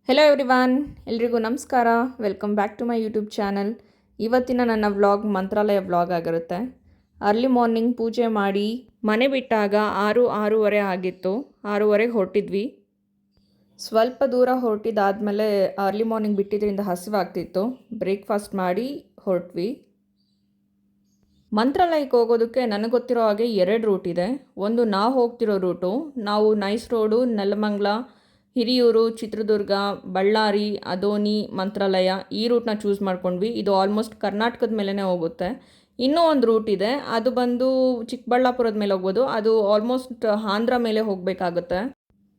Hello everyone, ಎಲ್ರಿಗೂ ನಮಸ್ಕಾರ. Welcome back to my YouTube channel. ಇವತ್ತಿನ ನನ್ನ ವ್ಲಾಗ್ ಮಂತ್ರಾಲಯ ವ್ಲಾಗ್ ಆಗಿರುತ್ತೆ. ಅರ್ಲಿ ಮಾರ್ನಿಂಗ್ ಪೂಜೆ ಮಾಡಿ ಮನೆ ಬಿಟ್ಟಾಗ 6:30 ಆಗಿತ್ತು. 6:30ಗೆ ಹೊರಟಿದ್ವಿ. ಸ್ವಲ್ಪ ದೂರ ಹೊರಟಿದ್ದಾದಮೇಲೆ ಅರ್ಲಿ ಮಾರ್ನಿಂಗ್ ಬಿಟ್ಟಿದ್ದರಿಂದ ಹಸಿವಾಗ್ತಿತ್ತು. ಬ್ರೇಕ್ಫಾಸ್ಟ್ ಮಾಡಿ ಹೊರಟ್ವಿ. ಮಂತ್ರಾಲಯಕ್ಕೆ ಹೋಗೋದಕ್ಕೆ ನನಗೆ ಗೊತ್ತಿರೋ ಹಾಗೆ 2 ರೂಟ್ ಇದೆ. ಒಂದು ನಾವು ಹೋಗ್ತಿರೋ ರೂಟು, ನಾವು ನೈಸ್ ರೋಡು, ನೆಲಮಂಗಲ, ಹಿರಿಯೂರು, ಚಿತ್ರದುರ್ಗ, ಬಳ್ಳಾರಿ, ಅದೋನಿ, ಮಂತ್ರಾಲಯ ಈ ರೂಟ್ನ ಚೂಸ್ ಮಾಡ್ಕೊಂಡ್ವಿ. ಇದು ಆಲ್ಮೋಸ್ಟ್ ಕರ್ನಾಟಕದ ಮೇಲೇ ಹೋಗುತ್ತೆ. ಇನ್ನೂ ಒಂದು ರೂಟ್ ಇದೆ, ಅದು ಬಂದು ಚಿಕ್ಕಬಳ್ಳಾಪುರದ ಮೇಲೆ ಹೋಗ್ಬೋದು. ಅದು ಆಲ್ಮೋಸ್ಟ್ ಆಂಧ್ರ ಮೇಲೆ ಹೋಗಬೇಕಾಗುತ್ತೆ.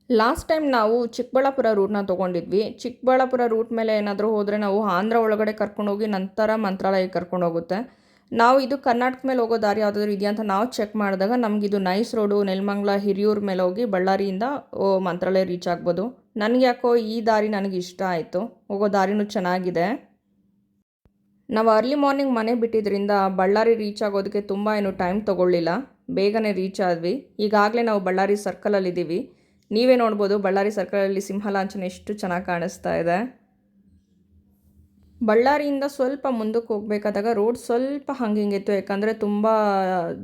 ಲಾಸ್ಟ್ ಟೈಮ್ ನಾವು ಚಿಕ್ಕಬಳ್ಳಾಪುರ ರೂಟ್ನ ತೊಗೊಂಡಿದ್ವಿ. ಚಿಕ್ಕಬಳ್ಳಾಪುರ ರೂಟ್ ಮೇಲೆ ಏನಾದರೂ ಹೋದರೆ ನಾವು ಆಂಧ್ರ ಒಳಗಡೆ ಕರ್ಕೊಂಡೋಗಿ ನಂತರ ಮಂತ್ರಾಲಯಕ್ಕೆ ಕರ್ಕೊಂಡು ಹೋಗುತ್ತೆ. ನಾವು ಇದು ಕರ್ನಾಟಕ ಮೇಲೆ ಹೋಗೋ ದಾರಿ ಯಾವುದಾದ್ರೂ ಇದೆಯಾ ಅಂತ ನಾವು ಚೆಕ್ ಮಾಡಿದಾಗ ನಮಗಿದು ನೈಸ್ ರೋಡು, ನೆಲಮಂಗಲ, ಹಿರಿಯೂರು ಮೇಲೆ ಹೋಗಿ ಬಳ್ಳಾರಿಯಿಂದ ಮಂತ್ರಾಲಯ ರೀಚ್ ಆಗ್ಬೋದು. ನನಗೆ ಯಾಕೋ ಈ ದಾರಿ ನನಗೆ ಇಷ್ಟ ಆಯಿತು. ಹೋಗೋ ದಾರಿನೂ ಚೆನ್ನಾಗಿದೆ. ನಾವು ಅರ್ಲಿ ಮಾರ್ನಿಂಗ್ ಮನೆ ಬಿಟ್ಟಿದ್ದರಿಂದ ಬಳ್ಳಾರಿ ರೀಚ್ ಆಗೋದಕ್ಕೆ ತುಂಬ ಏನು ಟೈಮ್ ತೊಗೊಳ್ಳಿಲ್ಲ. ಬೇಗನೆ ರೀಚ್ ಆದ್ವಿ. ಈಗಾಗಲೇ ನಾವು ಬಳ್ಳಾರಿ ಸರ್ಕಲಲ್ಲಿದ್ದೀವಿ. ನೀವೇ ನೋಡ್ಬೋದು ಬಳ್ಳಾರಿ ಸರ್ಕಲಲ್ಲಿ ಸಿಂಹಲಾಂಛನ ಎಷ್ಟು ಚೆನ್ನಾಗಿ ಕಾಣಿಸ್ತಾ ಇದೆ. ಬಳ್ಳಾರಿಯಿಂದ ಸ್ವಲ್ಪ ಮುಂದಕ್ಕೆ ಹೋಗಬೇಕಾದಾಗ ರೋಡ್ ಸ್ವಲ್ಪ ಹಂಗಿಂಗಿತ್ತು, ಯಾಕಂದರೆ ತುಂಬ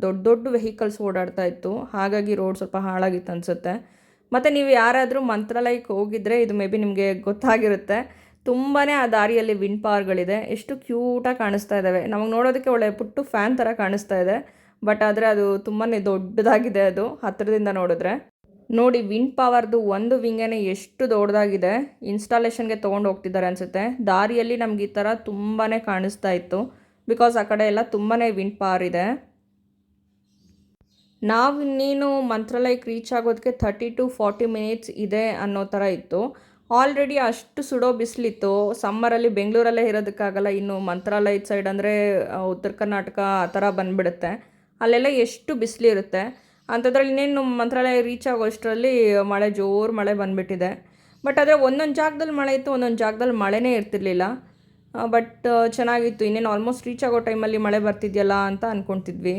ದೊಡ್ಡ ದೊಡ್ಡ ವೆಹಿಕಲ್ಸ್ ಓಡಾಡ್ತಾ ಇತ್ತು. ಹಾಗಾಗಿ ರೋಡ್ ಸ್ವಲ್ಪ ಹಾಳಾಗಿತ್ತು ಅನಿಸುತ್ತೆ. ಮತ್ತು ನೀವು ಯಾರಾದರೂ ಮಂತ್ರಾಲಯಕ್ಕೆ ಹೋಗಿದ್ದರೆ ಇದು ಮೇ ಬಿ ನಿಮಗೆ ಗೊತ್ತಾಗಿರುತ್ತೆ. ತುಂಬಾ ಆ ದಾರಿಯಲ್ಲಿ ವಿಂಡ್ ಪವರ್ಗಳಿದೆ. ಎಷ್ಟು ಕ್ಯೂಟಾಗಿ ಕಾಣಿಸ್ತಾ ಇದ್ದಾವೆ. ನಮಗೆ ನೋಡೋದಕ್ಕೆ ಒಳ್ಳೆ ಪುಟ್ಟು ಫ್ಯಾನ್ ಥರ ಕಾಣಿಸ್ತಾ ಇದೆ. ಬಟ್ ಆದರೆ ಅದು ತುಂಬಾ ದೊಡ್ಡದಾಗಿದೆ. ಅದು ಹತ್ತಿರದಿಂದ ನೋಡಿದ್ರೆ ನೋಡಿ, ವಿಂಡ್ ಪವರ್ದು ಒಂದು ವಿಂಗೇನೆ ಎಷ್ಟು ದೊಡ್ಡದಾಗಿದೆ. ಇನ್ಸ್ಟಾಲೇಷನ್ಗೆ ತೊಗೊಂಡು ಹೋಗ್ತಿದ್ದಾರೆ ಅನಿಸುತ್ತೆ. ದಾರಿಯಲ್ಲಿ ನಮ್ಗೆ ಈ ಥರ ತುಂಬಾ ಕಾಣಿಸ್ತಾ ಇತ್ತು, ಬಿಕಾಸ್ ಆ ಕಡೆ ಎಲ್ಲ ತುಂಬಾ ವಿಂಡ್ ಪವರ್ ಇದೆ. ನಾವು ಇನ್ನೇನು ಮಂತ್ರಾಲಯಕ್ಕೆ ರೀಚ್ ಆಗೋದಕ್ಕೆ 30 to 40 ಮಿನಿಟ್ಸ್ ಇದೆ ಅನ್ನೋ ಥರ ಇತ್ತು. ಆಲ್ರೆಡಿ ಅಷ್ಟು ಸುಡೋ ಬಿಸಿಲಿತ್ತು. ಸಮ್ಮರಲ್ಲಿ ಬೆಂಗಳೂರಲ್ಲೇ ಇರೋದಕ್ಕಾಗಲ್ಲ. ಇನ್ನು ಮಂತ್ರಾಲಯದ ಸೈಡ್ ಅಂದರೆ ಉತ್ತರ ಕರ್ನಾಟಕ ಆ ಥರ ಬಂದುಬಿಡುತ್ತೆ. ಅಲ್ಲೆಲ್ಲ ಎಷ್ಟು ಬಿಸಿಲಿರುತ್ತೆ. ಅಂಥದ್ರಲ್ಲಿ ಇನ್ನೇನು ಮಂತ್ರಾಲಯ ರೀಚ್ ಆಗೋ ಅಷ್ಟರಲ್ಲಿ ಜೋರು ಮಳೆ ಬಂದುಬಿಟ್ಟಿದೆ. ಬಟ್ ಆದರೆ ಒಂದೊಂದು ಜಾಗದಲ್ಲಿ ಮಳೆ ಇತ್ತು, ಒಂದೊಂದು ಜಾಗದಲ್ಲಿ ಮಳೆನೇ ಇರ್ತಿರ್ಲಿಲ್ಲ. ಬಟ್ ಚೆನ್ನಾಗಿತ್ತು. ಇನ್ನೇನು ಆಲ್ಮೋಸ್ಟ್ ರೀಚ್ ಆಗೋ ಟೈಮಲ್ಲಿ ಮಳೆ ಬರ್ತಿದೆಯಲ್ಲ ಅಂತ ಅಂದ್ಕೊತಿದ್ವಿ.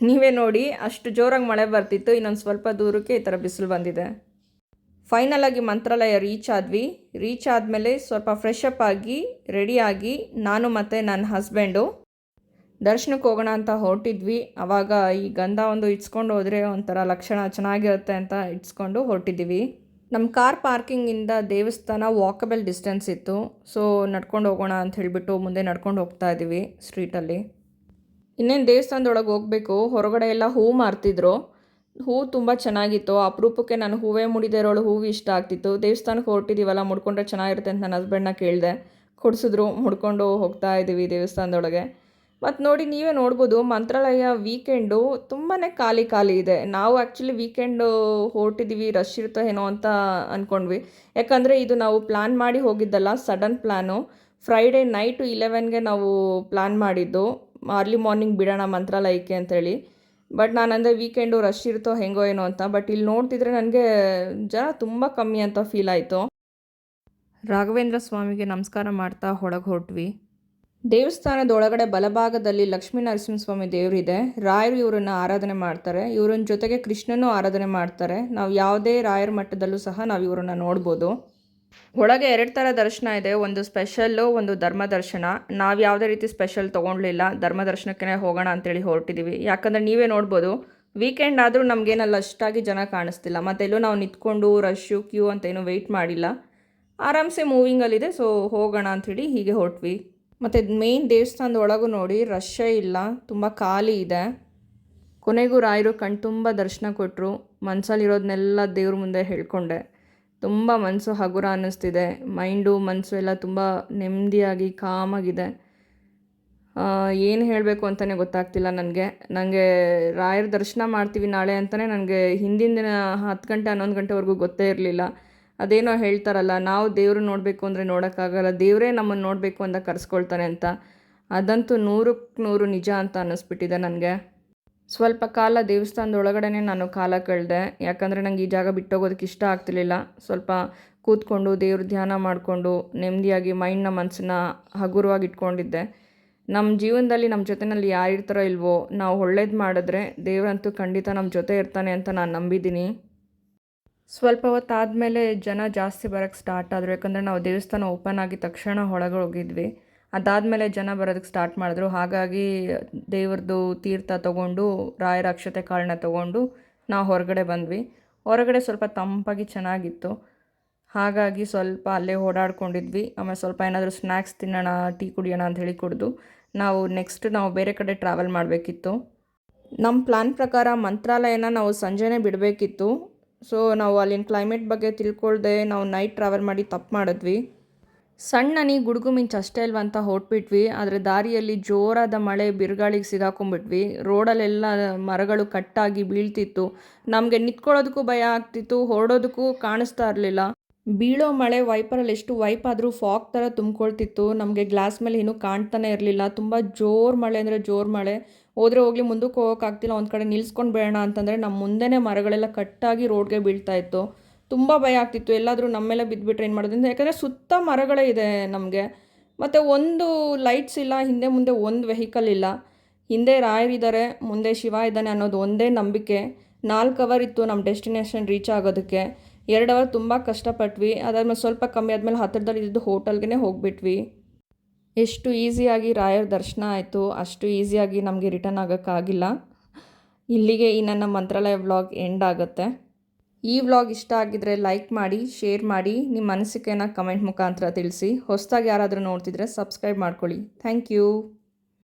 ನೀವೇ ನೋಡಿ, ಅಷ್ಟು ಜೋರಾಗಿ ಮಳೆ ಬರ್ತಿತ್ತು. ಇನ್ನೊಂದು ಸ್ವಲ್ಪ ದೂರಕ್ಕೆ ಈ ಥರ ಬಿಸಿಲು ಬಂದಿದೆ. ಫೈನಲಾಗಿ ಮಂತ್ರಾಲಯ ರೀಚ್ ಆದ್ವಿ. ರೀಚ್ ಆದಮೇಲೆ ಸ್ವಲ್ಪ ಫ್ರೆಶ್ ಅಪ್ ಆಗಿ ರೆಡಿಯಾಗಿ ನಾನು ಮತ್ತು ನನ್ನ ಹಸ್ಬೆಂಡು ದರ್ಶನಕ್ಕೆ ಹೋಗೋಣ ಅಂತ ಹೊರಟಿದ್ವಿ. ಆವಾಗ ಈ ಗಂಧ ಒಂದು ಇಟ್ಸ್ಕೊಂಡು ಹೋದರೆ ಒಂಥರ ಲಕ್ಷಣ ಚೆನ್ನಾಗಿರುತ್ತೆ ಅಂತ ಇಟ್ಸ್ಕೊಂಡು ಹೊರಟಿದ್ದೀವಿ. ನಮ್ಮ ಕಾರ್ ಪಾರ್ಕಿಂಗಿಂದ ದೇವಸ್ಥಾನ ವಾಕಬಲ್ ಡಿಸ್ಟೆನ್ಸ್ ಇತ್ತು. ಸೊ ನಡ್ಕೊಂಡು ಹೋಗೋಣ ಅಂತ ಹೇಳಿಬಿಟ್ಟು ಮುಂದೆ ನಡ್ಕೊಂಡು ಹೋಗ್ತಾ ಇದ್ದೀವಿ ಸ್ಟ್ರೀಟಲ್ಲಿ. ಇನ್ನೇನು ದೇವಸ್ಥಾನದೊಳಗೆ ಹೋಗಬೇಕು. ಹೊರಗಡೆ ಎಲ್ಲ ಹೂವು ಮಾರ್ತಿದ್ರು. ಹೂವು ತುಂಬ ಚೆನ್ನಾಗಿತ್ತು. ಅಪರೂಪಕ್ಕೆ ನಾನು ಹೂವೇ ಮುಡಿದೇ ಇರೋಳು ಹೂವು ಇಷ್ಟ ಆಗ್ತಿತ್ತು. ದೇವಸ್ಥಾನಕ್ಕೆ ಹೊರಟಿದ್ದೀವಲ್ಲ, ಮುಡ್ಕೊಂಡ್ರೆ ಚೆನ್ನಾಗಿರುತ್ತೆ ಅಂತ ನನ್ನ ಹಸ್ಬೆಂಡ್ನ ಕೇಳಿದೆ. ಕೊಡಿಸಿದ್ರು. ಮುಡ್ಕೊಂಡು ಹೋಗ್ತಾ ಇದ್ದೀವಿ ದೇವಸ್ಥಾನದೊಳಗೆ. ಮತ್ತು ನೋಡಿ, ನೀವೇ ನೋಡ್ಬೋದು ಮಂತ್ರಾಲಯ ವೀಕೆಂಡು ತುಂಬಾ ಖಾಲಿ ಇದೆ. ನಾವು ಆ್ಯಕ್ಚುಲಿ ವೀಕೆಂಡು ಹೊರಟಿದ್ದೀವಿ, ರಶ್ ಇರುತ್ತೋ ಏನೋ ಅಂತ ಅಂದ್ಕೊಂಡ್ವಿ. ಯಾಕಂದರೆ ಇದು ನಾವು ಪ್ಲ್ಯಾನ್ ಮಾಡಿ ಹೋಗಿದ್ದಲ್ಲ, ಸಡನ್ ಪ್ಲ್ಯಾನು. ಫ್ರೈಡೇ ನೈಟು 11ಗೆ ನಾವು ಪ್ಲ್ಯಾನ್ ಮಾಡಿದ್ದು, ಅರ್ಲಿ ಮಾರ್ನಿಂಗ್ ಬಿಡೋಣ ಮಂತ್ರಾಲಯಕ್ಕೆ ಅಂಥೇಳಿ. ಬಟ್ ನಾನಂದರೆ ವೀಕೆಂಡು ರಶ್ ಇರುತ್ತೋ ಹೆಂಗೋ ಏನೋ ಅಂತ. ಬಟ್ ಇಲ್ಲಿ ನೋಡ್ತಿದ್ರೆ ನನಗೆ ಜನ ತುಂಬ ಕಮ್ಮಿ ಅಂತ ಫೀಲ್ ಆಯಿತು. ರಾಘವೇಂದ್ರ ಸ್ವಾಮಿಗೆ ನಮಸ್ಕಾರ ಮಾಡ್ತಾ ಒಳಗೆ ಹೊರಟ್ವಿ. ದೇವಸ್ಥಾನದ ಒಳಗಡೆ ಬಲಭಾಗದಲ್ಲಿ ಲಕ್ಷ್ಮೀ ನರಸಿಂಹಸ್ವಾಮಿ ದೇವರಿದೆ. ರಾಯರು ಇವರನ್ನು ಆರಾಧನೆ ಮಾಡ್ತಾರೆ. ಇವರನ್ನ ಜೊತೆಗೆ ಕೃಷ್ಣನೂ ಆರಾಧನೆ ಮಾಡ್ತಾರೆ. ನಾವು ಯಾವುದೇ ರಾಯರ ಮಟ್ಟದಲ್ಲೂ ಸಹ ನಾವು ಇವರನ್ನು ನೋಡ್ಬೋದು. ಒಳಗೆ 2 ಥರ ದರ್ಶನ ಇದೆ. ಒಂದು ಸ್ಪೆಷಲ್ಲು, ಒಂದು ಧರ್ಮ ದರ್ಶನ. ನಾವು ಯಾವುದೇ ರೀತಿ ಸ್ಪೆಷಲ್ ತೊಗೊಳ್ಲಿಲ್ಲ. ಧರ್ಮ ದರ್ಶನಕ್ಕೆ ಹೋಗೋಣ ಅಂತೇಳಿ ಹೊರಟಿದ್ದೀವಿ. ಯಾಕಂದರೆ ನೀವೇ ನೋಡ್ಬೋದು, ವೀಕೆಂಡ್ ಆದರೂ ನಮಗೇನಲ್ಲ ಅಷ್ಟಾಗಿ ಜನ ಕಾಣಿಸ್ತಿಲ್ಲ. ಮತ್ತೆಲ್ಲೂ ನಾವು ನಿಂತ್ಕೊಂಡು ರಶ್ಶು ಕ್ಯೂ ಅಂತ ಏನೂ ವೆಯ್ಟ್ ಮಾಡಿಲ್ಲ. ಆರಾಮ್ಸೆ ಮೂವಿಂಗಲ್ಲಿದೆ. ಸೊ ಹೋಗೋಣ ಅಂಥೇಳಿ ಹೀಗೆ ಹೊರಟ್ವಿ. ಮತ್ತು ಮೇಯ್ನ್ ದೇವಸ್ಥಾನದ ಒಳಗೂ ನೋಡಿ ರಶ್ಶೇ ಇಲ್ಲ, ತುಂಬ ಖಾಲಿ ಇದೆ. ಕೊನೆಗೂ ರಾಯರು ಕಣ್ತುಂಬ ದರ್ಶನ ಕೊಟ್ಟರು. ಮನಸ್ಸಲ್ಲಿರೋದನ್ನೆಲ್ಲ ದೇವ್ರ ಮುಂದೆ ಹೇಳ್ಕೊಂಡೆ. ತುಂಬ ಮನಸ್ಸು ಹಗುರ ಅನ್ನಿಸ್ತಿದೆ. ಮೈಂಡು ಮನಸ್ಸು ಎಲ್ಲ ತುಂಬ ನೆಮ್ಮದಿಯಾಗಿ ಕಾಮಾಗಿದೆ. ಏನು ಹೇಳಬೇಕು ಅಂತಲೇ ಗೊತ್ತಾಗ್ತಿಲ್ಲ ನನಗೆ ರಾಯರ ದರ್ಶನ ಮಾಡ್ತೀವಿ ನಾಳೆ ಅಂತಲೇ ನನಗೆ ಹಿಂದಿನ ದಿನ 10 ಗಂಟೆ 11 ಗಂಟೆವರೆಗೂ ಗೊತ್ತೇ ಇರಲಿಲ್ಲ. ಅದೇನೋ ಹೇಳ್ತಾರಲ್ಲ, ನಾವು ದೇವರು ನೋಡಬೇಕು ಅಂದರೆ ನೋಡೋಕ್ಕಾಗಲ್ಲ, ದೇವರೇ ನಮ್ಮನ್ನು ನೋಡಬೇಕು ಅಂತ ಕರೆಸ್ಕೊಳ್ತಾನೆ ಅಂತ. ಅದಂತೂ 100ಕ್ಕೆ 100 ನಿಜ ಅಂತ ಅನ್ನಿಸ್ಬಿಟ್ಟಿದೆ ನನಗೆ. ಸ್ವಲ್ಪ ಕಾಲ ದೇವಸ್ಥಾನದ ಒಳಗಡೆನೇ ನಾನು ಕಾಲ ಕಳೆದೆ. ಯಾಕಂದರೆ ನನಗೆ ಈ ಜಾಗ ಬಿಟ್ಟೋಗೋದಕ್ಕೆ ಇಷ್ಟ ಆಗ್ತಿರ್ಲಿಲ್ಲ. ಸ್ವಲ್ಪ ಕೂತ್ಕೊಂಡು ದೇವ್ರ ಧ್ಯಾನ ಮಾಡಿಕೊಂಡು ನೆಮ್ಮದಿಯಾಗಿ ಮೈಂಡ್ನ ಮನಸ್ಸನ್ನ ಹಗುರವಾಗಿ ಇಟ್ಕೊಂಡಿದ್ದೆ. ನಮ್ಮ ಜೀವನದಲ್ಲಿ ನಮ್ಮ ಜೊತೆಯಲ್ಲಿ ಯಾರು ಇರ್ತಾರೋ ಇಲ್ವೋ, ನಾವು ಒಳ್ಳೇದು ಮಾಡಿದ್ರೆ ದೇವರಂತೂ ಖಂಡಿತ ನಮ್ಮ ಜೊತೆ ಇರ್ತಾನೆ ಅಂತ ನಾನು ನಂಬಿದ್ದೀನಿ. ಸ್ವಲ್ಪ ಹೊತ್ತಾದಮೇಲೆ ಜನ ಜಾಸ್ತಿ ಬರೋಕ್ಕೆ ಸ್ಟಾರ್ಟ್ ಆದರು. ಯಾಕಂದರೆ ನಾವು ದೇವಸ್ಥಾನ ಓಪನ್ ಆಗಿದ ತಕ್ಷಣ ಒಳಗೆ ಹೋಗಿದ್ವಿ. ಅದಾದಮೇಲೆ ಜನ ಬರೋದಕ್ಕೆ ಸ್ಟಾರ್ಟ್ ಮಾಡಿದ್ರು. ಹಾಗಾಗಿ ದೇವ್ರದ್ದು ತೀರ್ಥ ತೊಗೊಂಡು, ರಾಯರ ಅಕ್ಷತೆ ಕಾಳನ್ನ ತೊಗೊಂಡು ನಾವು ಹೊರಗಡೆ ಬಂದ್ವಿ. ಹೊರಗಡೆ ಸ್ವಲ್ಪ ತಂಪಾಗಿ ಚೆನ್ನಾಗಿತ್ತು. ಹಾಗಾಗಿ ಸ್ವಲ್ಪ ಅಲ್ಲೇ ಓಡಾಡ್ಕೊಂಡಿದ್ವಿ. ಆಮೇಲೆ ಸ್ವಲ್ಪ ಏನಾದರೂ ಸ್ನ್ಯಾಕ್ಸ್ ತಿನ್ನೋಣ, ಟೀ ಕುಡಿಯೋಣ ಅಂತ ಹೇಳಿ ಕುಡಿದು ನಾವು ಬೇರೆ ಕಡೆ ಟ್ರಾವೆಲ್ ಮಾಡಬೇಕಿತ್ತು. ನಮ್ಮ ಪ್ಲ್ಯಾನ್ ಪ್ರಕಾರ ಮಂತ್ರಾಲಯನ ನಾವು ಸಂಜೆನೇ ಬಿಡಬೇಕಿತ್ತು. ಸೊ ನಾವು ಅಲ್ಲಿನ ಕ್ಲೈಮೇಟ್ ಬಗ್ಗೆ ತಿಳ್ಕೊಳ್ದೆ ನಾವು ನೈಟ್ ಟ್ರಾವೆಲ್ ಮಾಡಿ ತಪ್ಪು ಮಾಡಿದ್ವಿ. ಸಣ್ಣನಿ ಗುಡುಗು ಮಿಂಚು ಅಷ್ಟೇ ಅಲ್ವ ಅಂತ ಹೊರಟ್ಬಿಟ್ವಿ. ಆದರೆ ದಾರಿಯಲ್ಲಿ ಜೋರಾದ ಮಳೆ ಬಿರುಗಾಳಿಗೆ ಸಿಗಾಕೊಂಡ್ಬಿಟ್ವಿ. ರೋಡಲ್ಲೆಲ್ಲ ಮರಗಳು ಕಟ್ಟಾಗಿ ಬೀಳ್ತಿತ್ತು. ನಮಗೆ ನಿಂತ್ಕೊಳ್ಳೋದಕ್ಕೂ ಭಯ ಆಗ್ತಿತ್ತು, ಹೊರಡೋದಕ್ಕೂ ಕಾಣಿಸ್ತಾ ಇರಲಿಲ್ಲ. ಬೀಳೋ ಮಳೆ ವೈಪರಲ್ಲಿ ಎಷ್ಟು ವೈಪ್ ಆದರೂ ಫಾಗ್ ಥರ ತುಂಬ್ಕೊಳ್ತಿತ್ತು. ನಮಗೆ ಗ್ಲಾಸ್ ಮೇಲೆ ಇನ್ನೂ ಕಾಣ್ತಾನೆ ಇರಲಿಲ್ಲ. ತುಂಬ ಜೋರು ಮಳೆ ಅಂದರೆ ಜೋರು ಮಳೆ. ಹೋದರೆ ಹೋಗಲಿ, ಮುಂದಕ್ಕೆ ಹೋಗೋಕ್ಕಾಗ್ತಿಲ್ಲ. ಒಂದು ಕಡೆ ನಿಲ್ಸ್ಕೊಂಡು ಬೇಡ ಅಂತಂದರೆ ನಮ್ಮ ಮುಂದೆನೇ ಮರಗಳೆಲ್ಲ ಕಟ್ಟಾಗಿ ರೋಡ್ಗೆ ಬೀಳ್ತಾ ಇತ್ತು. ತುಂಬ ಭಯ ಆಗ್ತಿತ್ತು, ಎಲ್ಲಾದರೂ ನಮ್ಮ ಮೇಲೆ ಬಿದ್ದುಬಿಟ್ರೆ ಏನು ಮಾಡೋದ್ರಿಂದ. ಯಾಕಂದರೆ ಸುತ್ತ ಮರಗಳೇ ಇದೆ ನಮಗೆ. ಮತ್ತು ಒಂದು ಲೈಟ್ಸ್ ಇಲ್ಲ, ಹಿಂದೆ ಮುಂದೆ ಒಂದು ವೆಹಿಕಲ್ ಇಲ್ಲ. ಹಿಂದೆ ರಾಯರಿದ್ದಾರೆ, ಮುಂದೆ ಶಿವ ಇದ್ದಾನೆ ಅನ್ನೋದು ಒಂದೇ ನಂಬಿಕೆ. 4 ಅವರ್ ಇತ್ತು ನಮ್ಮ ಡೆಸ್ಟಿನೇಷನ್ ರೀಚ್ ಆಗೋದಕ್ಕೆ. 2 ಅವರ್ ತುಂಬ ಕಷ್ಟಪಟ್ವಿ. ಅದಾದ್ಮೇಲೆ ಸ್ವಲ್ಪ ಕಮ್ಮಿ ಆದಮೇಲೆ ಹತ್ತಿರದಲ್ಲಿ ಇದ್ದಿದ್ದು ಹೋಟೆಲ್ಗೆ ಹೋಗಿಬಿಟ್ವಿ. ಎಷ್ಟು ಈಸಿಯಾಗಿ ರಾಯರ ದರ್ಶನ ಆಯಿತು, ಅಷ್ಟು ಈಸಿಯಾಗಿ ನಮಗೆ ರಿಟರ್ನ್ ಆಗೋಕ್ಕಾಗಿಲ್ಲ. ಇಲ್ಲಿಗೆ ಈ ನನ್ನ ಮಂತ್ರಾಲಯ ವ್ಲಾಗ್ ಎಂಡ್ ಆಗುತ್ತೆ. ಈ ವ್ಲಾಗ್ ಇಷ್ಟ ಆಗಿದ್ರೆ ಲೈಕ್ ಮಾಡಿ, ಶೇರ್ ಮಾಡಿ, ನಿಮ್ಮ ಅನಿಸಿಕೆನ ಕಮೆಂಟ್ ಮುಖಾಂತರ ತಿಳಿಸಿ. ಹೊಸದಾಗಿ ಯಾರಾದರೂ ನೋಡ್ತಿದ್ರೆ ಸಬ್ಸ್ಕ್ರೈಬ್ ಮಾಡ್ಕೊಳ್ಳಿ. Thank you.